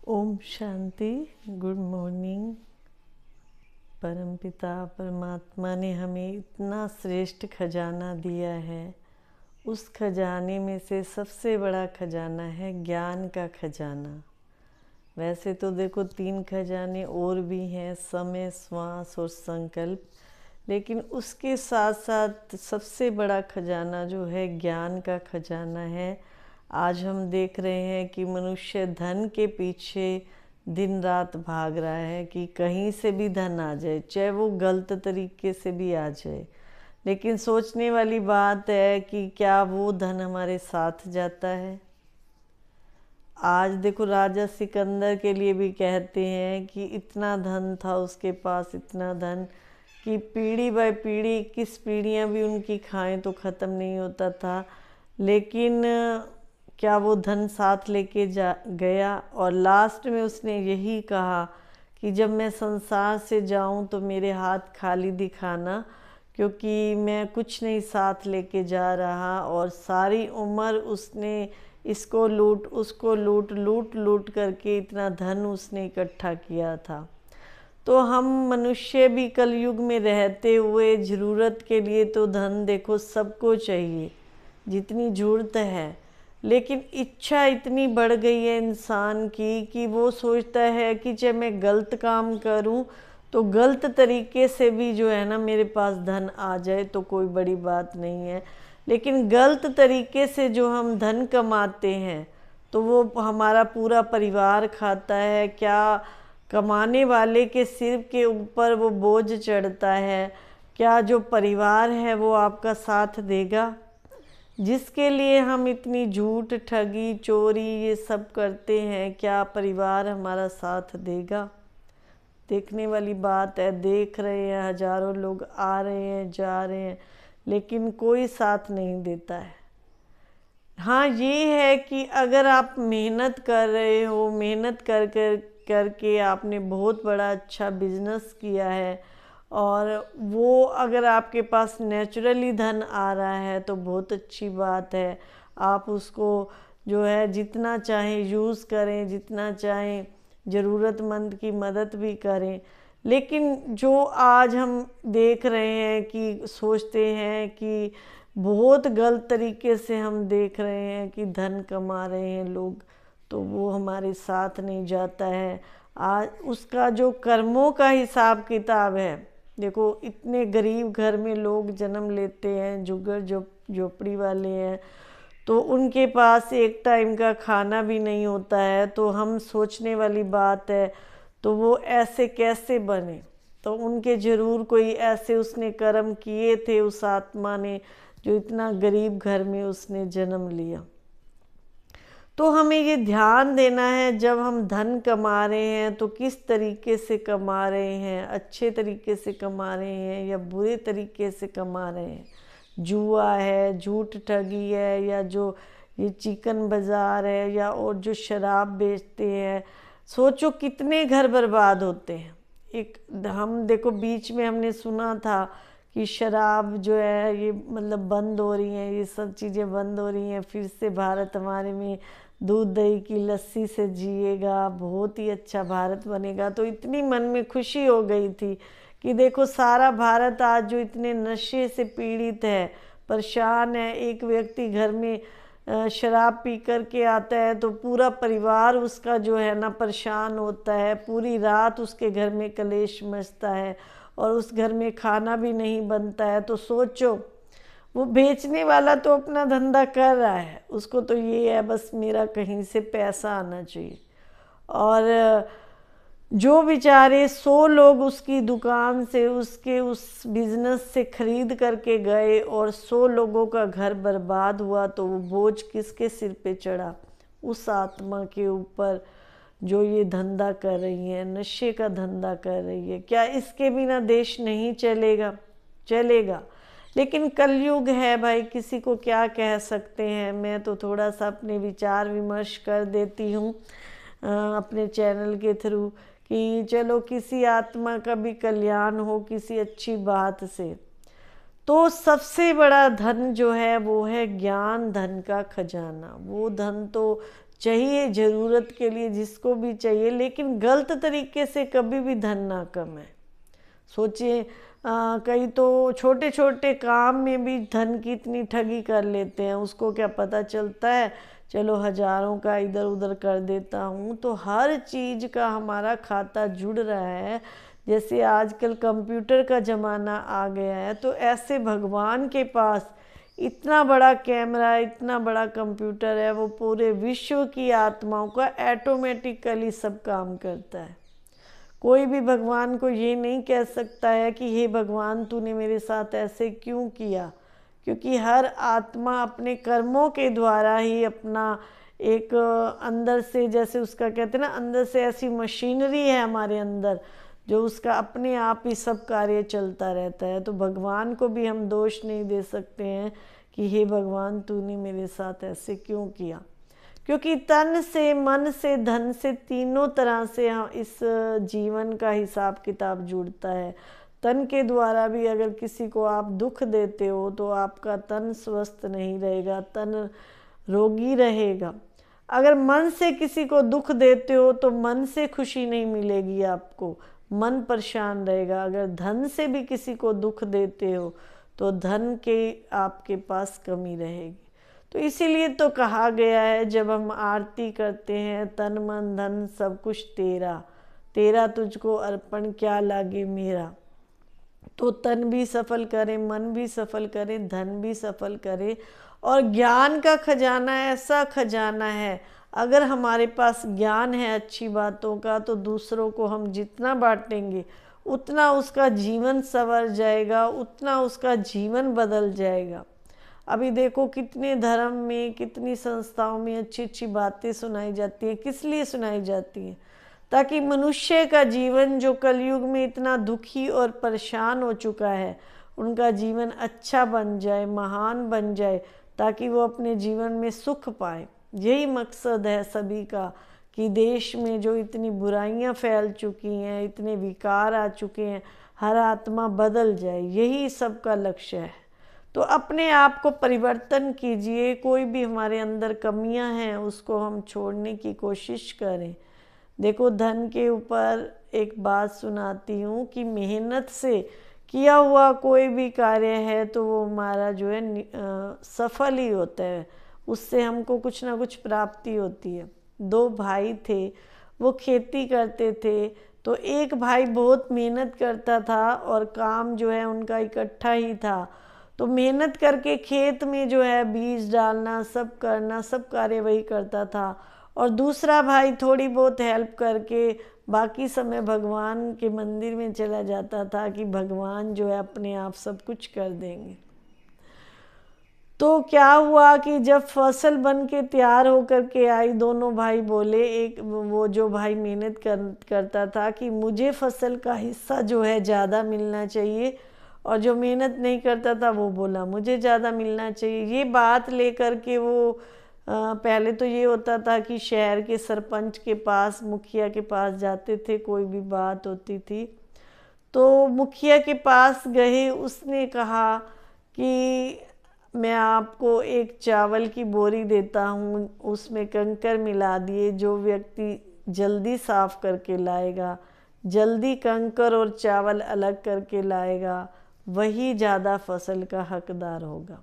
Om Shanti. Good morning. परमपिता परमात्मा ने हमें इतना श्रेष्ठ खजाना दिया है। उस खजाने में से सबसे बड़ा खजाना है ज्ञान का खजाना। वैसे तो देखो 3 खजाने और भी हैं, समय, श्वास और संकल्प, लेकिन उसके साथ साथ सबसे बड़ा खजाना जो है ज्ञान का खजाना है। आज हम देख रहे हैं कि मनुष्य धन के पीछे दिन रात भाग रहा है कि कहीं से भी धन आ जाए, चाहे वो गलत तरीके से भी आ जाए। लेकिन सोचने वाली बात है कि क्या वो धन हमारे साथ जाता है। आज देखो राजा सिकंदर के लिए भी कहते हैं कि इतना धन था उसके पास, इतना धन कि पीढ़ी बाय पीढ़ी, किस पीढ़ियाँ भी उनकी खाएं तो ख़त्म नहीं होता था। लेकिन क्या वो धन साथ लेके जा गया? और लास्ट में उसने यही कहा कि जब मैं संसार से जाऊं तो मेरे हाथ खाली दिखाना, क्योंकि मैं कुछ नहीं साथ लेके जा रहा। और सारी उम्र उसने इसको लूट उसको लूट लूट लूट करके इतना धन उसने इकट्ठा किया था। तो हम मनुष्य भी कलयुग में रहते हुए ज़रूरत के लिए तो धन देखो सबको चाहिए, जितनी ज़रूरत है। लेकिन इच्छा इतनी बढ़ गई है इंसान की कि वो सोचता है कि चाहे मैं गलत काम करूं तो गलत तरीके से भी जो है ना मेरे पास धन आ जाए तो कोई बड़ी बात नहीं है। लेकिन गलत तरीके से जो हम धन कमाते हैं तो वो हमारा पूरा परिवार खाता है। क्या कमाने वाले के सिर के ऊपर वो बोझ चढ़ता है? क्या जो परिवार है वो आपका साथ देगा? जिसके लिए हम इतनी झूठ, ठगी, चोरी ये सब करते हैं, क्या परिवार हमारा साथ देगा? देखने वाली बात है। देख रहे हैं हजारों लोग आ रहे हैं, जा रहे हैं, लेकिन कोई साथ नहीं देता है। हाँ, ये है कि अगर आप मेहनत कर रहे हो, मेहनत करके आपने बहुत बड़ा अच्छा बिजनेस किया है और वो अगर आपके पास नेचुरली धन आ रहा है तो बहुत अच्छी बात है। आप उसको जो है जितना चाहें यूज़ करें, जितना चाहें ज़रूरतमंद की मदद भी करें। लेकिन जो आज हम देख रहे हैं कि सोचते हैं कि बहुत गलत तरीके से हम देख रहे हैं कि धन कमा रहे हैं लोग, तो वो हमारे साथ नहीं जाता है। आज उसका जो कर्मों का हिसाब किताब है, देखो इतने गरीब घर में लोग जन्म लेते हैं, झुग्गर झोपड़ी वाले हैं, तो उनके पास एक टाइम का खाना भी नहीं होता है। तो हम सोचने वाली बात है, तो वो ऐसे कैसे बने? तो उनके ज़रूर कोई ऐसे उसने कर्म किए थे उस आत्मा ने, जो इतना गरीब घर में उसने जन्म लिया। तो हमें ये ध्यान देना है जब हम धन कमा रहे हैं तो किस तरीके से कमा रहे हैं, अच्छे तरीके से कमा रहे हैं या बुरे तरीके से कमा रहे हैं। जुआ है, झूठ ठगी है, या जो ये चिकन बाज़ार है, या और जो शराब बेचते हैं। सोचो कितने घर बर्बाद होते हैं। एक हम देखो बीच में हमने सुना था कि शराब जो है ये मतलब बंद हो रही है, ये सब चीज़ें बंद हो रही हैं। फिर से भारत हमारे में दूध दही की लस्सी से जिएगा, बहुत ही अच्छा भारत बनेगा। तो इतनी मन में खुशी हो गई थी कि देखो सारा भारत आज जो इतने नशे से पीड़ित है, परेशान है। एक व्यक्ति घर में शराब पी कर के आता है तो पूरा परिवार उसका जो है ना परेशान होता है, पूरी रात उसके घर में कलेश मचता है और उस घर में खाना भी नहीं बनता है। तो सोचो, वो बेचने वाला तो अपना धंधा कर रहा है, उसको तो ये है बस मेरा कहीं से पैसा आना चाहिए। और जो बेचारे 100 लोग उसकी दुकान से, उसके उस बिजनेस से खरीद करके गए और 100 लोगों का घर बर्बाद हुआ, तो वो बोझ किसके सिर पे चढ़ा? उस आत्मा के ऊपर जो ये धंधा कर रही है, नशे का धंधा कर रही है। क्या इसके बिना देश नहीं चलेगा? चलेगा। लेकिन कलयुग है भाई, किसी को क्या कह सकते हैं। मैं तो थोड़ा सा अपने विचार विमर्श कर देती हूँ अपने चैनल के थ्रू कि चलो किसी आत्मा का भी कल्याण हो किसी अच्छी बात से। तो सबसे बड़ा धन जो है वो है ज्ञान, धन का खजाना। वो धन तो चाहिए ज़रूरत के लिए, जिसको भी चाहिए, लेकिन गलत तरीके से कभी भी धन ना कमाए। सोचिए कई तो छोटे छोटे काम में भी धन की इतनी ठगी कर लेते हैं, उसको क्या पता चलता है, चलो हजारों का इधर उधर कर देता हूँ। तो हर चीज़ का हमारा खाता जुड़ रहा है। जैसे आजकल कंप्यूटर का ज़माना आ गया है, तो ऐसे भगवान के पास इतना बड़ा कैमरा, इतना बड़ा कंप्यूटर है, वो पूरे विश्व की आत्माओं का ऑटोमेटिकली सब काम करता है। कोई भी भगवान को ये नहीं कह सकता है कि हे भगवान तूने मेरे साथ ऐसे क्यों किया, क्योंकि हर आत्मा अपने कर्मों के द्वारा ही अपना एक अंदर से, जैसे उसका कहते हैं ना, अंदर से ऐसी मशीनरी है हमारे अंदर जो उसका अपने आप ही सब कार्य चलता रहता है। तो भगवान को भी हम दोष नहीं दे सकते हैं कि हे भगवान तूने मेरे साथ ऐसे क्यों किया, क्योंकि तन से, मन से, धन से, तीनों तरह से इस जीवन का हिसाब किताब जुड़ता है। तन के द्वारा भी अगर किसी को आप दुख देते हो तो आपका तन स्वस्थ नहीं रहेगा, तन रोगी रहेगा। अगर मन से किसी को दुख देते हो तो मन से खुशी नहीं मिलेगी आपको, मन परेशान रहेगा। अगर धन से भी किसी को दुख देते हो तो धन के आपके पास कमी रहेगी। तो इसीलिए तो कहा गया है, जब हम आरती करते हैं, तन मन धन सब कुछ तेरा, तेरा तुझको अर्पण क्या लागे मेरा। तो तन भी सफल करे, मन भी सफल करे, धन भी सफल करे। और ज्ञान का खजाना ऐसा खजाना है, अगर हमारे पास ज्ञान है अच्छी बातों का, तो दूसरों को हम जितना बांटेंगे उतना उसका जीवन संवर जाएगा, उतना उसका जीवन बदल जाएगा। अभी देखो कितने धर्म में, कितनी संस्थाओं में अच्छी अच्छी बातें सुनाई जाती हैं। किस लिए सुनाई जाती हैं? ताकि मनुष्य का जीवन जो कलयुग में इतना दुखी और परेशान हो चुका है, उनका जीवन अच्छा बन जाए, महान बन जाए, ताकि वो अपने जीवन में सुख पाए। यही मकसद है सभी का, कि देश में जो इतनी बुराइयां फैल चुकी हैं, इतने विकार आ चुके हैं, हर आत्मा बदल जाए, यही सबका लक्ष्य है। तो अपने आप को परिवर्तन कीजिए, कोई भी हमारे अंदर कमियां हैं उसको हम छोड़ने की कोशिश करें। देखो धन के ऊपर एक बात सुनाती हूँ कि मेहनत से किया हुआ कोई भी कार्य है तो वो हमारा जो है सफल ही होता है, उससे हमको कुछ ना कुछ प्राप्ति होती है। दो भाई थे, वो खेती करते थे। तो एक भाई बहुत मेहनत करता था और काम जो है उनका इकट्ठा ही था, तो मेहनत करके खेत में जो है बीज डालना, सब करना, सब कार्य वही करता था। और दूसरा भाई थोड़ी बहुत हेल्प करके बाकी समय भगवान के मंदिर में चला जाता था कि भगवान जो है अपने आप सब कुछ कर देंगे। तो क्या हुआ कि जब फसल बन के तैयार होकर के आई, दोनों भाई बोले, एक वो जो भाई मेहनत करता था कि मुझे फसल का हिस्सा जो है ज़्यादा मिलना चाहिए, और जो मेहनत नहीं करता था वो बोला मुझे ज़्यादा मिलना चाहिए। ये बात लेकर के वो पहले तो ये होता था कि शहर के सरपंच के पास, मुखिया के पास जाते थे, कोई भी बात होती थी तो मुखिया के पास गए। उसने कहा कि मैं आपको एक चावल की बोरी देता हूँ, उसमें कंकर मिला दिए, जो व्यक्ति जल्दी साफ करके लाएगा, जल्दी कंकर और चावल अलग करके लाएगा, वही ज़्यादा फसल का हकदार होगा।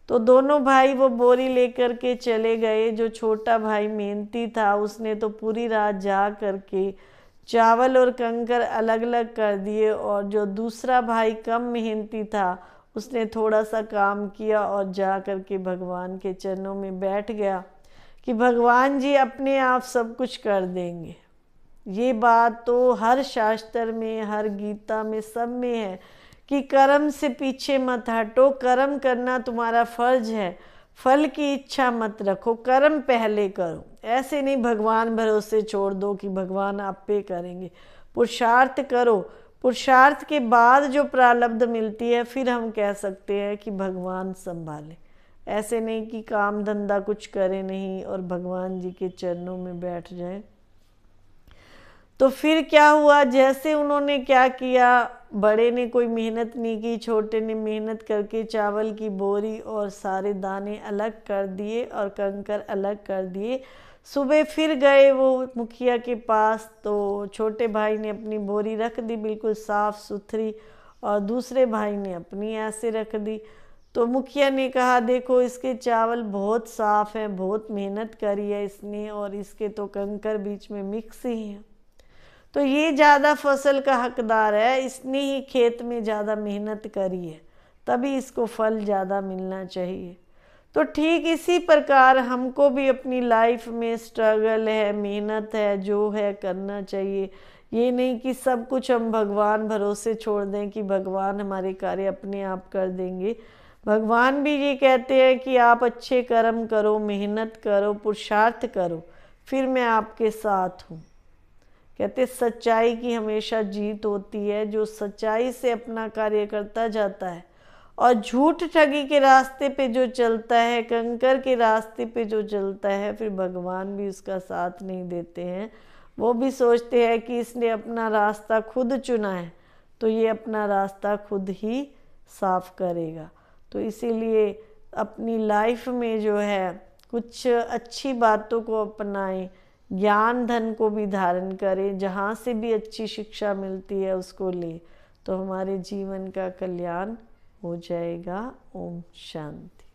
तो दोनों भाई वो बोरी लेकर के चले गए। जो छोटा भाई मेहनती था उसने तो पूरी रात जा करके चावल और कंकर अलग अलग कर दिए, और जो दूसरा भाई कम मेहनती था उसने थोड़ा सा काम किया और जा कर के भगवान के चरणों में बैठ गया कि भगवान जी अपने आप सब कुछ कर देंगे। ये बात तो हर शास्त्र में, हर गीता में, सब में है कि कर्म से पीछे मत हटो, कर्म करना तुम्हारा फर्ज है, फल की इच्छा मत रखो, कर्म पहले करो। ऐसे नहीं भगवान भरोसे छोड़ दो कि भगवान आप पे करेंगे। पुरुषार्थ करो, पुरुषार्थ के बाद जो प्रारब्ध मिलती है फिर हम कह सकते हैं कि भगवान संभाले। ऐसे नहीं कि काम धंधा कुछ करे नहीं और भगवान जी के चरणों में बैठ जाए। तो फिर क्या हुआ, जैसे उन्होंने क्या किया, बड़े ने कोई मेहनत नहीं की, छोटे ने मेहनत करके चावल की बोरी और सारे दाने अलग कर दिए और कंकर अलग कर दिए। सुबह फिर गए वो मुखिया के पास, तो छोटे भाई ने अपनी बोरी रख दी बिल्कुल साफ़ सुथरी, और दूसरे भाई ने अपनी ऐसे रख दी। तो मुखिया ने कहा देखो इसके चावल बहुत साफ़ हैं, बहुत मेहनत करी है इसने, और इसके तो कंकर बीच में मिक्स ही हैं, तो ये ज़्यादा फसल का हकदार है, इसने ही खेत में ज़्यादा मेहनत करी है, तभी इसको फल ज़्यादा मिलना चाहिए। तो ठीक इसी प्रकार हमको भी अपनी लाइफ में स्ट्रगल है, मेहनत है, जो है करना चाहिए। ये नहीं कि सब कुछ हम भगवान भरोसे छोड़ दें कि भगवान हमारे कार्य अपने आप कर देंगे। भगवान भी ये कहते हैं कि आप अच्छे कर्म करो, मेहनत करो, पुरुषार्थ करो, फिर मैं आपके साथ हूँ। कहते सच्चाई की हमेशा जीत होती है। जो सच्चाई से अपना कार्य करता जाता है और झूठ ठगी के रास्ते पे जो चलता है, कंकर के रास्ते पे जो चलता है, फिर भगवान भी उसका साथ नहीं देते हैं। वो भी सोचते हैं कि इसने अपना रास्ता खुद चुना है, तो ये अपना रास्ता खुद ही साफ करेगा। तो इसीलिए अपनी लाइफ में जो है कुछ अच्छी बातों को अपनाएं, ज्ञान धन को भी धारण करें, जहाँ से भी अच्छी शिक्षा मिलती है उसको लें, तो हमारे जीवन का कल्याण हो जाएगा। ओम शांति।